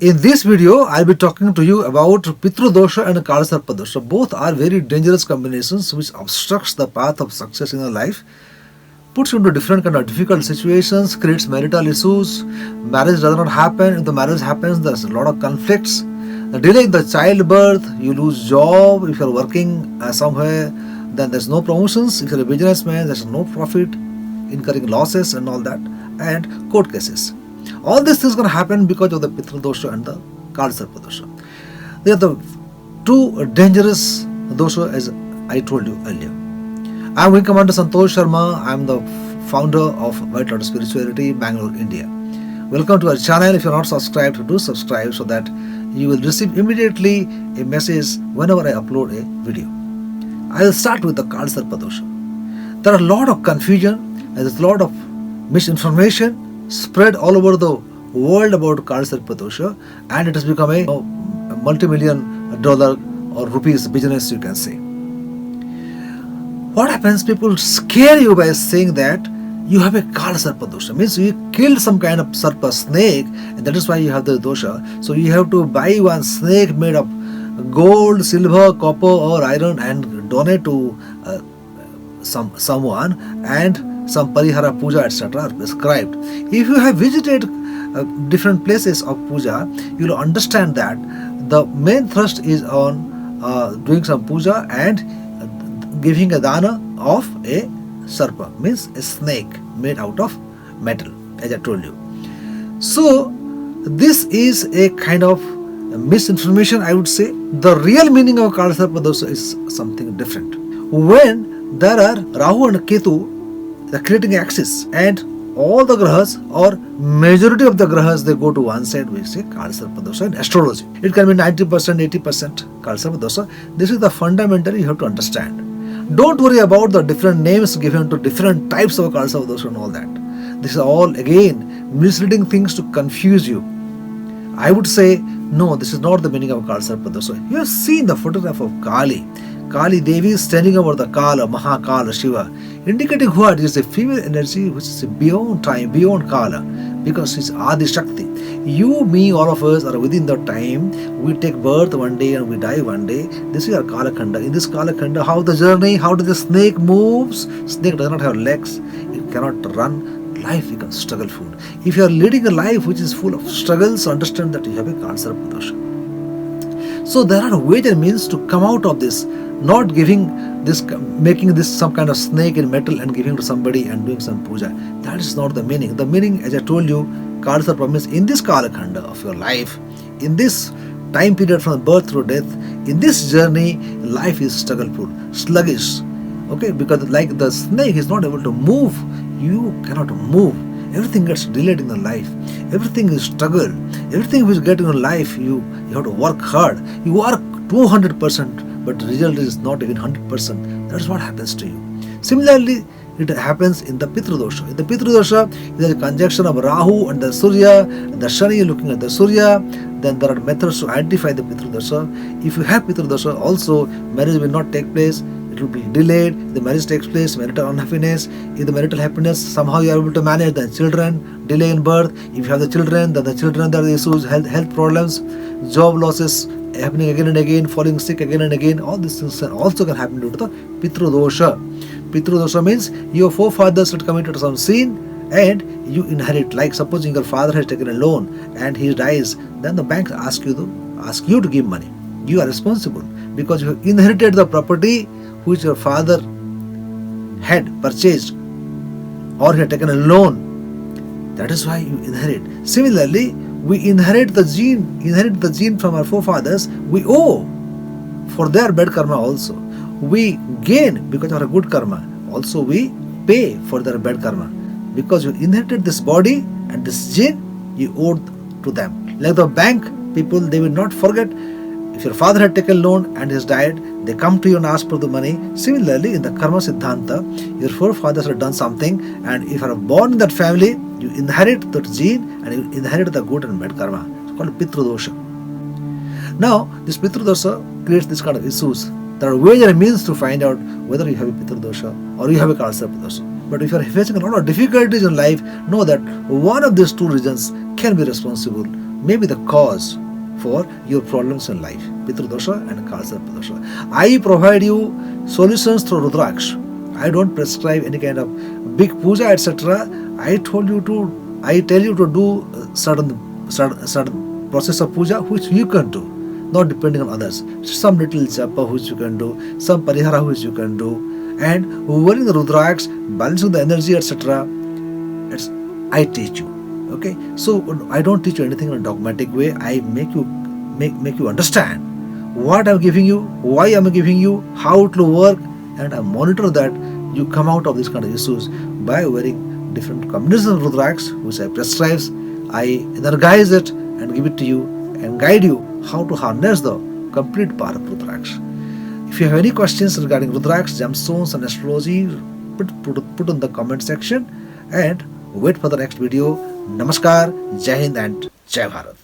In this video, I'll be talking to you about Pitru Dosha and Kalasarpa Dosha. Both are very dangerous combinations which obstructs the path of success in your life, puts you into different kind of difficult situations, creates marital issues, marriage does not happen. If the marriage happens, there's a lot of conflicts. The delay in the childbirth, you lose job. If you're working somewhere, then there's no promotions. If you're a businessman, there's no profit, incurring losses and all that, and court cases. All these things going to happen because of the Pitru Dosha and the Kalasarpa Dosha. They are the two dangerous dosha as I told you earlier. I am Wing Commander Santosh Sharma. I am the founder of White Lotus Spirituality, Bangalore, India. Welcome to our channel. If you are not subscribed, do subscribe so that you will receive immediately a message whenever I upload a video. I will start with the Kalasarpa Dosha. There are a lot of confusion and there is a lot of misinformation spread all over the world about Kalasarpa Dosha, and it has become a multi-million dollar or rupees business, you can say. What happens? People scare you by saying that you have a Kalasarpa Dosha. Means you killed some kind of sarpa snake, and that is why you have the dosha. So you have to buy one snake made of gold, silver, copper or iron and donate to someone, and some parihara puja etc. are prescribed. If you have visited different places of puja, you will understand that the main thrust is on doing some puja and giving a dana of a sarpa, means a snake made out of metal, as I told you. So this is a kind of misinformation, I would say. The real meaning of Kalasarpa Dosha is something different. When there are Rahu and Ketu, the creating axis, and all the grahas or majority of the grahas, they go to one side, we say Kalasarpa Dosha in astrology. It can be 90%, 80% Kalasarpa Dosha. This is the fundamental you have to understand. Don't worry about the different names given to different types of Kalasarpa Dosha and all that. This is all again misleading things to confuse you. I would say, no, this is not the meaning of Kalasarpa Dosha. You have seen the photograph of Kali. Kali Devi is standing over the Kala, Mahakala, Shiva, indicating what is a female energy which is beyond time, beyond Kala, because she's Adi Shakti. You, me, all of us are within the time. We take birth one day and we die one day. This is our Kala Khanda. In this Kala Khanda, how the journey, how does the snake moves? Snake does not have legs. It cannot run. Life becomes struggle food. If you are leading a life which is full of struggles, understand that you have a Kalasarpa Dosha. So there are ways and means to come out of this. Not giving this, making this some kind of snake in metal and giving to somebody and doing some puja. That is not the meaning. The meaning, as I told you, Kalasarpa means in this Kalakhanda of your life, in this time period from birth through death, in this journey, life is struggleful, sluggish. Okay, because like the snake is not able to move, you cannot move. Everything gets delayed in your life. Everything is struggle. Everything which you get in your life, you have to work hard. You work 200%. But the result is not even 100%. That's what happens to you. Similarly, it happens in the Pitru Dosha. In the Pitru Dosha, there is a conjunction of Rahu and the Surya, and the Shani looking at the Surya. Then there are methods to identify the Pitru Dosha. If you have Pitru Dosha, also marriage will not take place. It will be delayed. If the marriage takes place, marital unhappiness. If the marital happiness, somehow you are able to manage the children, delay in birth. If you have the children, then the children, there are issues, health problems, job losses, happening again and again, falling sick again and again. All these things also can happen due to the Pitru Dosha. Pitru Dosha means your forefathers had committed some sin and you inherit. Like supposing your father has taken a loan and he dies, then the bank asks you to give money. You are responsible because you have inherited the property which your father had purchased or he had taken a loan. That is why you inherit. Similarly, we inherit the gene from our forefathers. We owe for their bad karma also. We gain because of our good karma. Also we pay for their bad karma. Because you inherited this body and this gene, you owe to them. Like the bank people, they will not forget. If your father had taken loan and has died, they come to you and ask for the money. Similarly, in the Karma Siddhanta, your forefathers have done something, and if you are born in that family, you inherit that gene and you inherit the good and bad karma. It's called Pitru Dosha. Now, this Pitru Dosha creates this kind of issues. There are ways and means to find out whether you have a Pitru Dosha or you have a Kalasarpa Dosha. But if you are facing a lot of difficulties in life, know that one of these two reasons can be responsible may be the cause for your problems in life. Pitru and Kalsarpa dosha. I provide you solutions through Rudraksh. I don't prescribe any kind of big puja, etc. I tell you to do certain process of puja which you can do, not depending on others. Some little japa which you can do, some parihara which you can do, and wearing the Rudraksh, balancing the energy, etc. I teach you. Okay, so I don't teach you anything in a dogmatic way. I make you understand what I'm giving you, why I'm giving you, how it will work, and I monitor that you come out of these kind of issues by wearing different combinations of Rudraksh which I prescribe. I energize it and give it to you and guide you how to harness the complete power of Rudraksh. If you have any questions regarding Rudraksh, gemstones and astrology, put in the comment section and wait for the next video. Namaskar, Jai Hind and Jai Bharat.